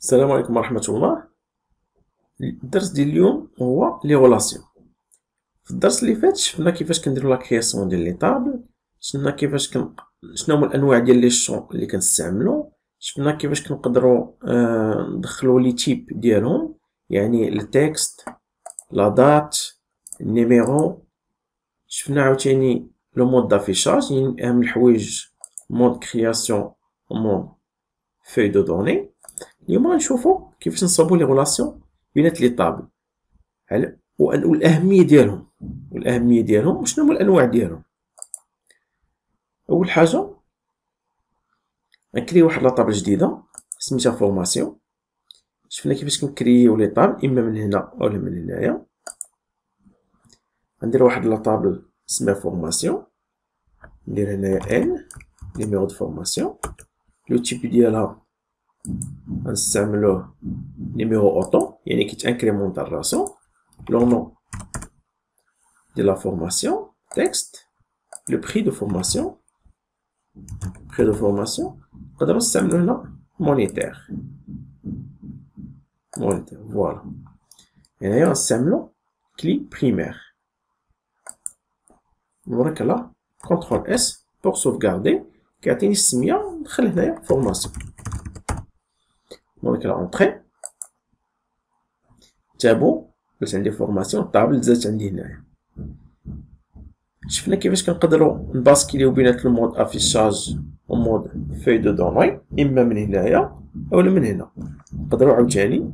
السلام عليكم ورحمة الله. الدرس ديال اليوم هو لي غولاسيون. في الدرس اللي فات شفنا كيفاش كنديرو لا كرياسيون ديال لي طابل، شفنا كيفاش شنو هما الانواع ديال لي شون اللي كنستعملو، شفنا كيفاش كنقدروا ندخلو لي تيب ديالهم، يعني التكست، لا دات، النيميرو. شفنا عاوتاني لو مود دافيشاج، يعني اهم الحوايج مود كرياسيون ومود فوي دو دوني. اليوم غنشوفو كيفاش نصاوبو لي غولاسيون بينات لي طابل والاهميه ديالهم وشنو هما الانواع ديالهم. اول حاجه غنكري واحد لا طابل جديده سميتها فورماسيون. شفنا كيفاش كنكرييو لي طابل اما من هنا ولا من هنايا. غندير واحد لا طابل اسمها فورماسيون، ندير هنايا ان نيميرو دو فورماسيون. لو تيب ديالها غنستعملوه نيميرو اوتو، يعني كيتانكريمونطا راسو. لو نون de la formation, texte, le prix de formation, نقدروا نستعملو هنا مونيتير، فوالا. هنايا غنستعملو كلي بريمير. نوريك لا كونترول اس بور سوفغاردي، كيعطيني السميه، ندخل هنايا فورماسيون. نوريك لا اونطري، تابو درت عندي فورماسيون، الطابل زادت عندي هنايا. شفنا كيفاش كنقدروا نباسكيليو بينات المود افيشاج ومود فوي دو دوني، اما من هنايا اولا من هنا. نقدروا عاوتاني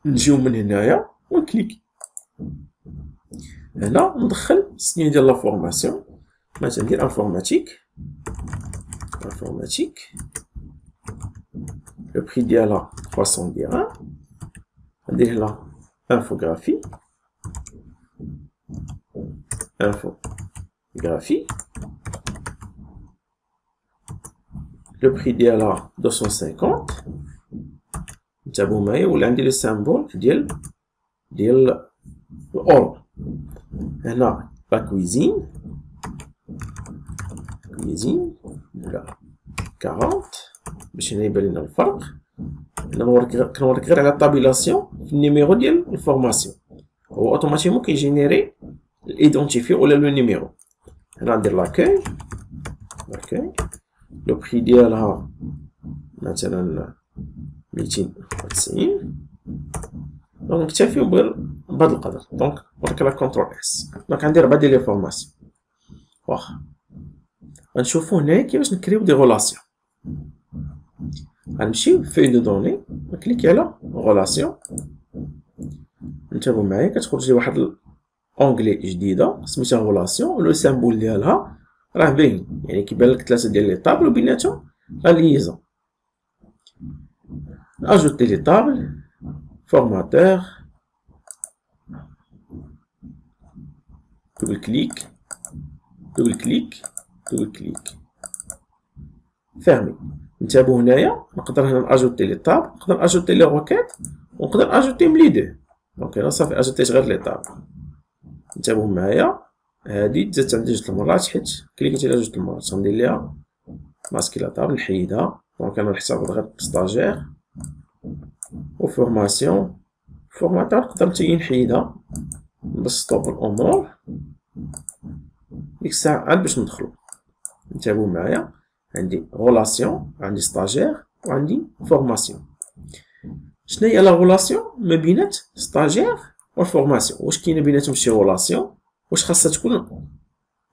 نجيو من هنايا ونكليك هنا، ندخل السنين ديال لا فورماسيون. مثلا ندير انفورماتيك، لو بري ديالها 300 درهم. ندير هنا انفوغرافي، le prix ديالها 250. نتابعو معايا، ولا عندي لو سامبول ديال الاورو. هنا لا كويزين ولا 40 باش هنا يبان لنا الفرق. هنا كنوريك غير على الطابيلاسيون في النيميرو ديال الفورماسيون، هو اوتوماتيكمون كيجينيري الايدونتيفي ولا لو نيميرو. هنا ندير لاكاي، لو بري ديالها مثلا 290. دونك نكتفيو بهذا القدر. دونك نوريك لا كونترول اس. دونك عندي 4 ديال لي فورماسيون. واخا غنشوفو هنايا كيفاش نكريو دي غولاسيون. غنمشيو في دو دوني، نكليكي على غولاسيون. انتبهوا معايا، كتخرج لي واحد اونغلي جديده سميتها غولاسيون، لو سامبول ديالها راه باين، يعني كيبان لك 3 ديال لي طابل وبيناتهم لا ليزون. اجوتي لي طابل، فورماتور، دوبل كليك، فهمي. انتبهوا هنايا، نقدر هنا اجوتي لي طابل، نقدر اجوتي لي روكيت، ونقدر اجوتيهم لي دو. دونك هنا صافي اجوتيت غير لي طابل. انتبهوا معايا، هادي تزادت عندي 2 المرات حيت كليكيت عليها 2 المرات. غندير ليها ماسكي لا طابل، نحيدها. دونك انا نحتفظ غير بستاجير وفورماسيون. فورماتور نقدر نتايا نحيدها، نبسطو بالامور. ديك الساعة عاد باش ندخلو. انتبهوا معايا، عندي غولاسيون، عندي ستاجير، وعندي فورماسيون. شناهي لا غولاسيون ما بينات ستاجير والفورماسيون؟ واش كاينه بيناتهم شي غولاسيون؟ واش خاصها تكون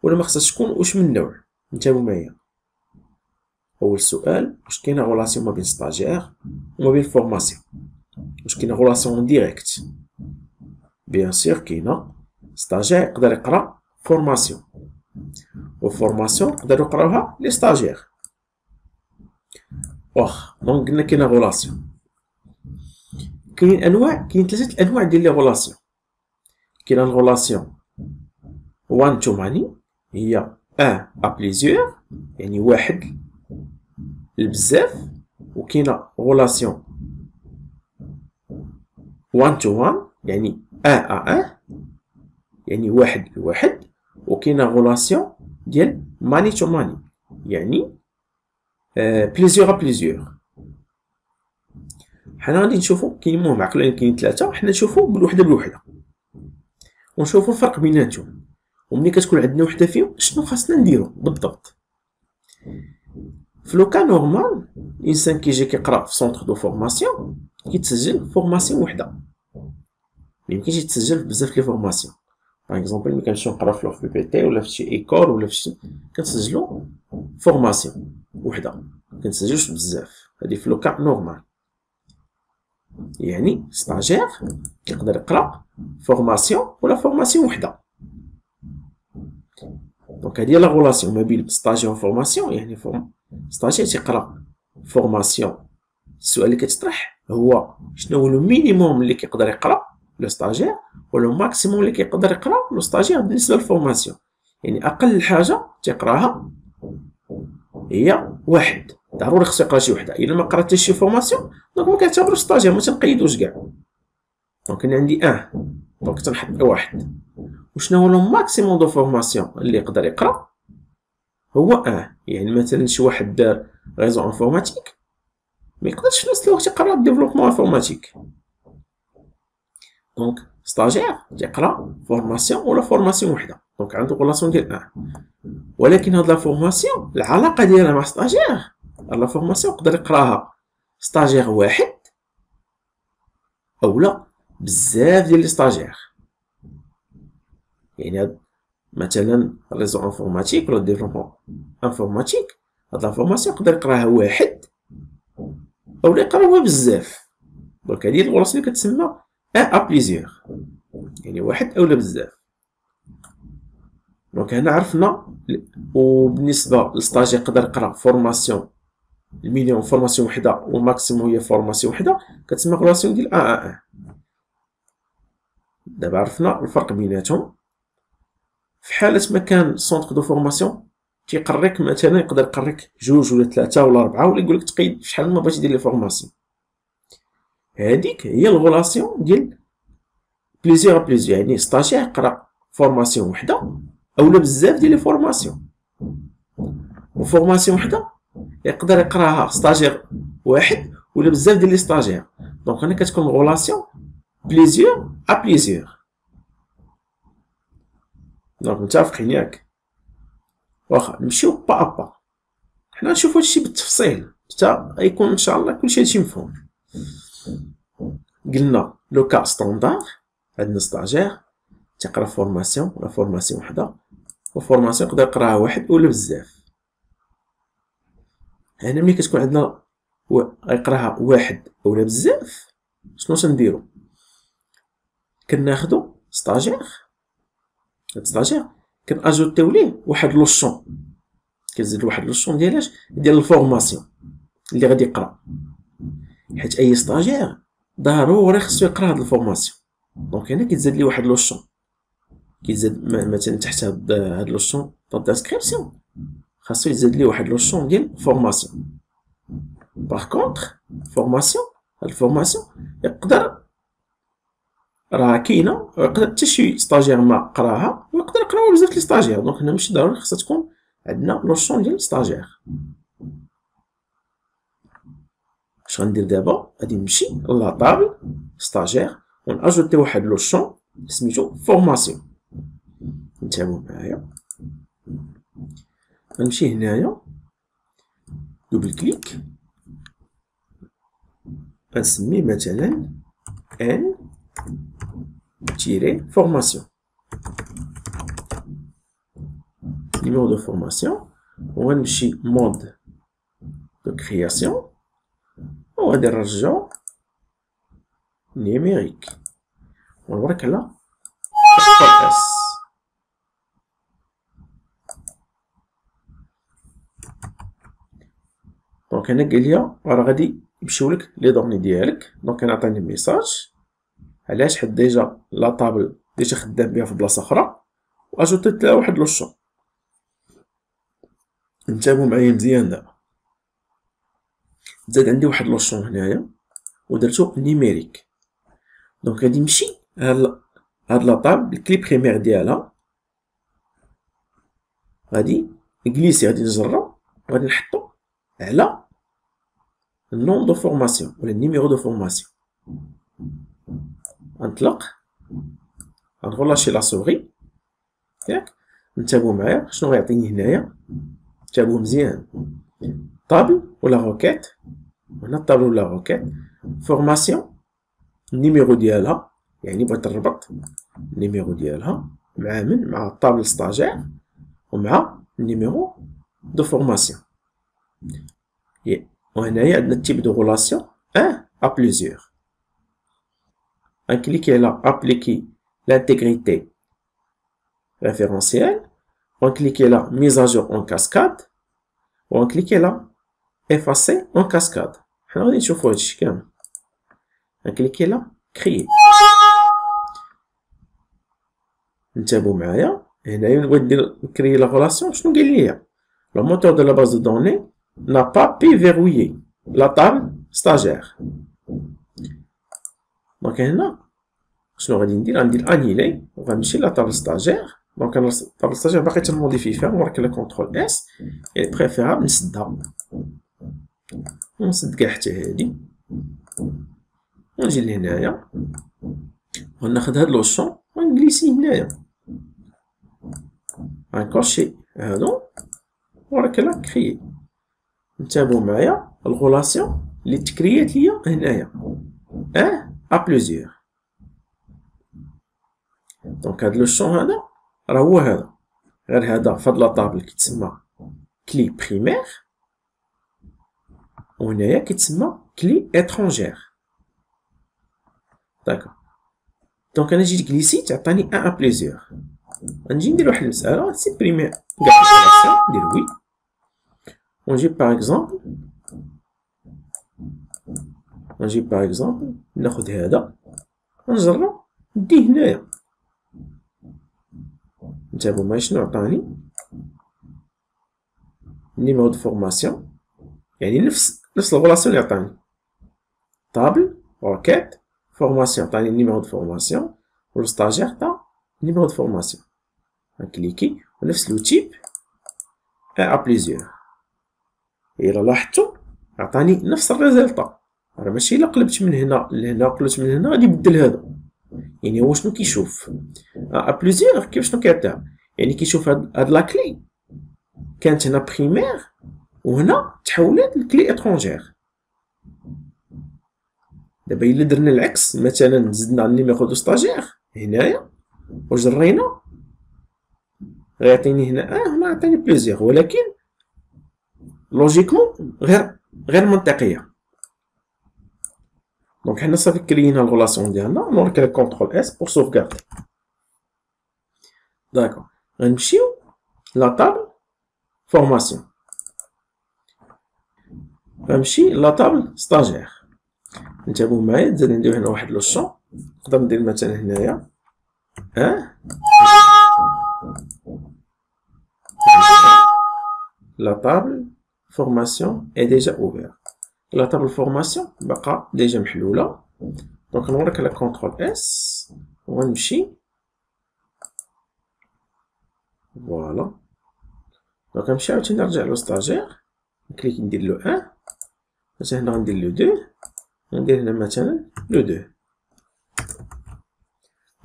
ولا ما خاصهاش تكون؟ واش من نوع؟ انتبهوا معايا، اول سؤال، واش كاينه غولاسيون ما بين ستاجير وما بين فورماسيون؟ واش كاينه غولاسيون ديريكت؟ بيان سيغ كاينه. ستاجير يقدر يقرا فورماسيون، وفورماسيون يقدروا يقراوها لي ستاجير. واخ دونك قلنا كاينه غولاسيون. كاين انواع، كاين 3 انواع ديال لي غولاسيون. كاينه الغولاسيون وان تو ماني، هي ان ا بليزيور، يعني واحد لبزاف. وكاينه غولاسيون وان تو وان، يعني ان ا ان، يعني واحد لواحد. وكاينه غولاسيون ديال ماني تو ماني، يعني بليزيور ا بليزيور. حنا غادي نشوفو كاين المهم عقلين كاين 3 حنا نشوفو بالوحده بالوحده ونشوفو الفرق بيناتهم وملي كتكون عندنا وحده فيهم شنو خاصنا نديرو بالضبط. في لو كا نورمال الانسان كيجي كيقرا في سونتر دو فورماسيون كيتسجل فورماسيون وحده ميمكنش يتسجل بزاف لي فورماسيون. باغ اكزومبل ملي كنمشيو نقراو في لوف بي بي تي ولا في شي ايكول ولا في شي كنسجلو فورماسيون وحده كنسجلوش بزاف. هادي في لو كا نورمال يعني ستاجير يقدر يقرا فورماسيون ولا فورماسيون وحده. دونك هادي لا غولاسيون ما بين ستاجير و فورماسيون. يعني ستاجير تيقرا فورماسيون السؤال اللي كتطرح هو شنو هو لو مينيموم اللي كيقدر يقرا لو ستاجير ولو ماكسيموم اللي كيقدر يقرا لو ستاجير بالنسبه للفورماسيون. يعني اقل حاجه تيقراها هي واحد ضروري خصو يقرا شي وحده. الا ما قرا حتى شي فورماسيون دونك ما كنعتبروش ستاجير ما تنقيدوش كاع. دونك انا عندي دونك تنحط واحد. وشنو هو لو ماكسيموم دو فورماسيون اللي يقدر يقرا هو يعني مثلا شي واحد دار ريزو انفورماتيك ما يقدرش في نفس الوقت يقرا ديفلوبمون انفورماتيك. دونك ستاجير تيقرا فورماسيون ولا فورماسيون وحده دونك عنده غولاسيون ديال ولكن هاد لا فورماسيون العلاقه ديالها مع ستاجير لا فورماسيون يقدر يقراها ستاجير واحد اولا بزاف ديال لي ستاجير. يعني هاد مثلا ريزو انفورماتيك ولا ديفلوبمون انفورماتيك هاد لا فورماسيون يقدر يقراها واحد اولا يقراوها بزاف. دونك هادي الغولاسيون اللي كتسمى ا بليزيور يعني واحد اولا بزاف. دونك هنا عرفنا. وبالنسبه للستاجير يقدر يقرا فورماسيون المينيموم فورماسيون وحده والماكسيموم هي فورماسيون وحده كتسمى غولاسيون ديال دابا عرفنا الفرق بيناتهم. في حاله ما كان سونتر دو فورماسيون تيقريك مثلا يقدر يقريك 2 ولا 3 ولا 4 ولا يقولك تقيد شحال ما بغيتي دير لي فورماسيون. هذيك هي الغولاسيون ديال بليزيور بليزيور. يعني ستاجير يقرا فورماسيون وحده اولا بزاف ديال لي فورماسيون وفورماسيون وحده يقدر يقراها ستاجير واحد ولا بزاف ديال لي ستاجير. دونك هنا كتكون غولاسيون بليزيور ا بليزيور. دونك متفقين ياك؟ واخا نمشيو با با حنا نشوفو هادشي بالتفصيل حتى غيكون ان شاء الله كلشي هادشي مفهوم. قلنا لو كا ستاندار عندنا ستاجير تيقرا فورماسيون ولا فورماسيون وحده وفورماسيون يقدر يقراها واحد ولا بزاف. هنا ملي كتكون عندنا غيقراها واحد اولا بزاف شنو تنديرو؟ كناخدو ستاجير هاد ستاجير كناجوتيو ليه واحد لوشون كنزيد واحد لوشون ديال الفورماسيون اللي غادي يقرا حيت اي ستاجير ضروري خصو يقرا هاد الفورماسيون. دونك هنا كيتزاد ليه واحد لوشون كيتزاد مثلا تحت هاد لوشون دانسكريبسيون خاصو يزاد ليه واحد لوشون ديال فورماسيون. باغ كونطخ فورماسيون هاد الفورماسيون يقدر راه كاينه ويقدر حتى شي ستاجير ما قراها ويقدر يقراوها بزاف لي ستاجير. دونك هنا ماشي ضروري خاصها تكون عندنا لوشون ديال ستاجير. اش غندير دابا؟ غادي نمشي لا طابل ستاجير وناجوتي واحد لوشون سميتو فورماسيون. انتبهوا معايا غنمشي هنايا دوبل كليك غنسميه مثلا ان تيري فورماسيون numéro de formation وغنمشي مود دو كرياسيون وغادي نرجعو نيميريك ونبرك على اس. دونك هنا قال لي راه غادي يمشيولك لي دوني ديالك. دونك انا عطاني ميساج علاش حيت ديجا لا طابل ديجا خدام بها في بلاصه اخرى واجوتيت لها واحد لوشون. انتبهوا معايا مزيان دابا زاد عندي واحد لوشون هنايا ودرتو نيميريك. دونك غادي نمشي هاد لا طابل الكلي بريمير ديالها غادي نجليسي غادي نجرو وغادي نحطو على النوم دو فورماسيون ولا النيميرو دو فورماسيون. غنطلق غنغولاشي لا سوغي ياك. انتبهوا معايا شنو غيعطيني هنايا، انتبهوا مزيان، طابل ولا روكيت، هنا الطابل ولا روكيت، فورماسيون النيميرو ديالها، يعني بغيت نربط النيميرو ديالها مع من، مع الطابل ستاجير ومع النيميرو دو فورماسيون. وهنايا عندنا التيب دو غولاسيون ان ا بليزيور. غنكليكي على ابليكي l'intégrité référentielle, on clique là mise à jour en cascade, on clique là effacer en cascade. حنا غادي نشوفو هادشي كامل. غنكليكي là créer. انتبهوا معايا هنايا بغيت ندير نكري لا غولاسيون، شنو قال لي؟ le moteur de la base de données n'a pas pu verrouiller la table stagiaire. دونك هنا شنو غادي ندير؟ غندير انيلي وغنمشي لا طابل ستاجير. دونك انا طابل ستاجير باقي تنموديفي فيها، نوريك لا كونترول اس، يعني بريفيرابل نسدها ونسد كاع حتى هادي ونجي لهنايا وناخد هاد لوشون ونجليسي هنايا، غنكوشي هادو ونوريك لا كريي. انتبهوا معايا الغولاسيون اللي تكريات ليا هنايا ان ا بليزيور. دونك هاد لو شون هذا راه هو هذا، غير هذا فهاد لا طابل كيتسمى كلي بريمير، وهنايا كيتسمى كلي اترونجير. داكوغ. دونك انا جيت كليسيت عطاني ان ا بليزيور. غنجي ندير واحد المسألة سيبريمي كاع الأوبيراسيون، ندير وي ونجيب باغ اكزومبل ناخد هذا ونجرب نديه هنايا. انتبهوا معايا شنو عطاني؟ نيميرو دو فورماسيون، يعني نفس الغولاسيون اللي عطاني، طابل روكيت فورماسيون عطاني نيميرو دو فورماسيون، والستاجير عطا نيميرو دو فورماسيون. غنكليكي ونفس لو تيب ا بليزيور. إلا لاحظتو عطاني نفس الريزلطا، راه ماشي إلا قلبت من هنا لهنا قلبت من هنا غادي يبدل هذا. يعني هو شنو كيشوف؟ ا بليزيور كيف شنو كيعطيها؟ يعني كيشوف هاد لاكلي كانت هنا بريمير وهنا تحولات لكلي اترونجير. دابا إلا درنا العكس، مثلا زدنا النيميرو دو ستاجير هنايا وجرينا غيعطيني هنا هنا عطاني بليزيور، ولكن لوجيكمون غير منطقيه. دونك حنا صافي كرينا الغولاسيون ديالنا، نوريك كونترول اس بور سوفغاردي. داكوغ. غنمشيو لا طابل فورماسيون، غنمشي لا طابل ستاجير. انتبهوا معايا نزيد ندير هنا واحد لو شون، نقدر ندير مثلا هنايا la table formation est déjà ouverte. La table formation بقى ديجا محلولة. دونك نوريك على كونترول اس ونمشي فوالا. دونك نمشي عاوتاني نرجع لو ستاجير، نكليك ندير لو ان، مثلا هنا غندير لو دو، ندير هنا مثلا لو دو.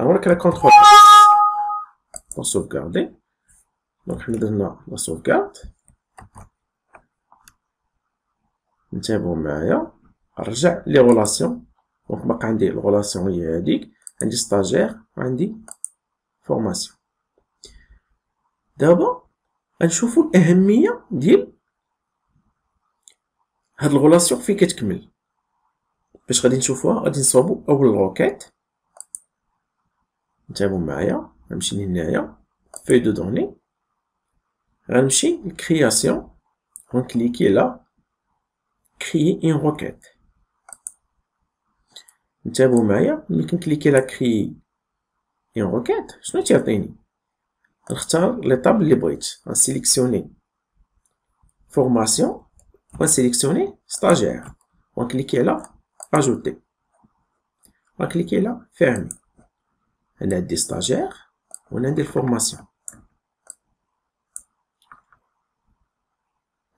نوريك على كونترول اس بور سوفغاردي. دونك حنا درنا لا سوفغارد. انتبهوا معايا نرجع لي غولاسيون. دونك باقا عندي الغولاسيون هي هاديك، عندي ستاجير وعندي فورماسيون. دابا غنشوفو الأهمية ديال هاد الغولاسيون فين كتكمل. باش غادي نشوفوها غادي نصاوبو أول روكيت. انتبهوا معايا غنمشي لهنايا في دو دوني، غنمشي لكرياسيون ونكليكي لا créer une requête. انتبهوا معايا ملي كنكليكي لا créer une requête شنو تيعطيني؟ نختار لي طابل اللي بغيت، غنسيليكسيوني فورماسيون ونسيليكسيوني ستاجير ونكليكي على اجوتي، ونكليكي على فيرمي. هنا عندي ستاجير وهنا عندي الفورماسيون.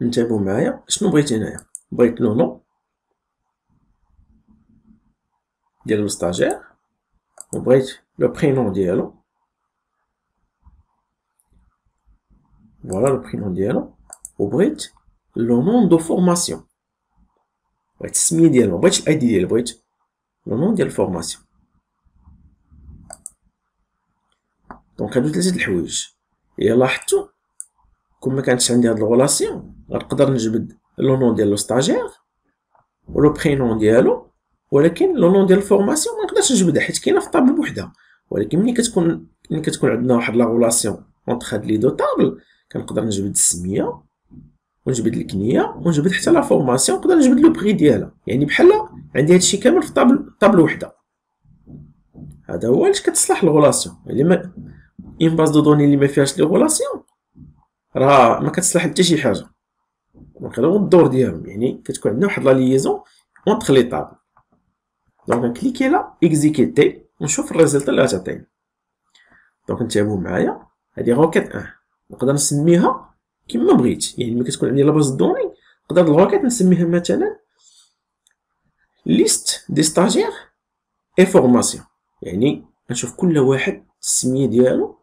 انتبهوا معايا شنو بغيت هنايا؟ بغيت لو نو ديال الستاجير وبغيت لو برينون ديالو، فوالا لو برينون ديالو، وبغيت لو نون دو فورماسيون، بغيت السميه ديالو، مبغيتش الاي دي ديالو، بغيت لو نون ديال الفورماسيون. دونك هادو ثلاثه د الحوايج. الا لاحظتو كون ما كانتش عندي هاد الغولاسيون غنقدر نجبد لو نون ديال لو ستاجير و لو برينون ديالو، ولكن لو نون ديال الفورماسيون ما نقدرش نجبدها حيت كاينه في الطابل بوحدها. ولكن ملي كتكون عندنا واحد لا غولاسيون اونطخ هاد لي دو طابل كنقدر نجبد السميه ونجبد الكنيه ونجبد حتى لا فورماسيون، نقدر نجبد لو بري ديالها. يعني بحال عندي هادشي كامل في طابل وحده. هذا هو علاش كتصلح الغولاسيون. يعني ما اون باز دو دوني اللي ما فيهاش لي غولاسيون راه ما كتصلح حتى شي حاجه. دونك هذا هو الدور ديالهم، يعني كتكون عندنا واحد لا ليزون اونطخ لي طابل. دونك نكليكي لا اكزيكيتي ونشوف الريزلت اللي غتعطيني. دونك انتبهوا معايا، هذه روكيت 1 نقدر نسميها كما بغيت. يعني ملي كتكون عندي لا باز دوني نقدر الروكيت نسميها مثلا ليست دي ستاجير اي فورماسيون، يعني نشوف كل واحد السميه ديالو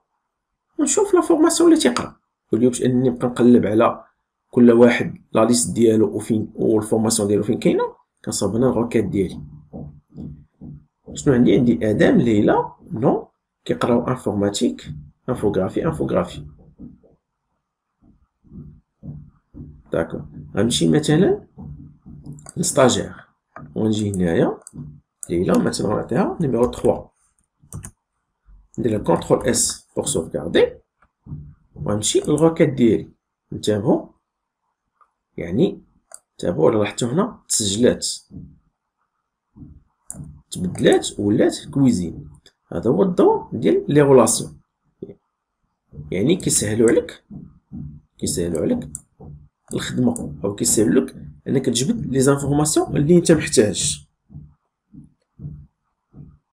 ونشوف لا فورماسيون اللي تيقرا، واليوم باش انني نبقى نقلب على كل واحد لا ليست ديالو وفين والفورماسيون ديالو فين كاينه، كنصاوب انا الروكيت ديالي. شنو عندي ادم ليلى نو كيقراو انفورماتيك انفوغرافي. داكور، غنمشي مثلا للستاجير ونجي هنايا ليلى مثلا غنعطيها نيميرو 3، ندير كونترول اس بور سوفغاردي وغنمشي للروكيت ديالي. انتبهوا يعني انتبهوا لاحظتوا هنا تسجلات تبدلات ولات كويزين. هذا هو الدور ديال لي غولاسيون، يعني كيسهلوا عليك الخدمه، او كيسهلوا لك انك تجبد لي زانفورماسيون اللي انت محتاج.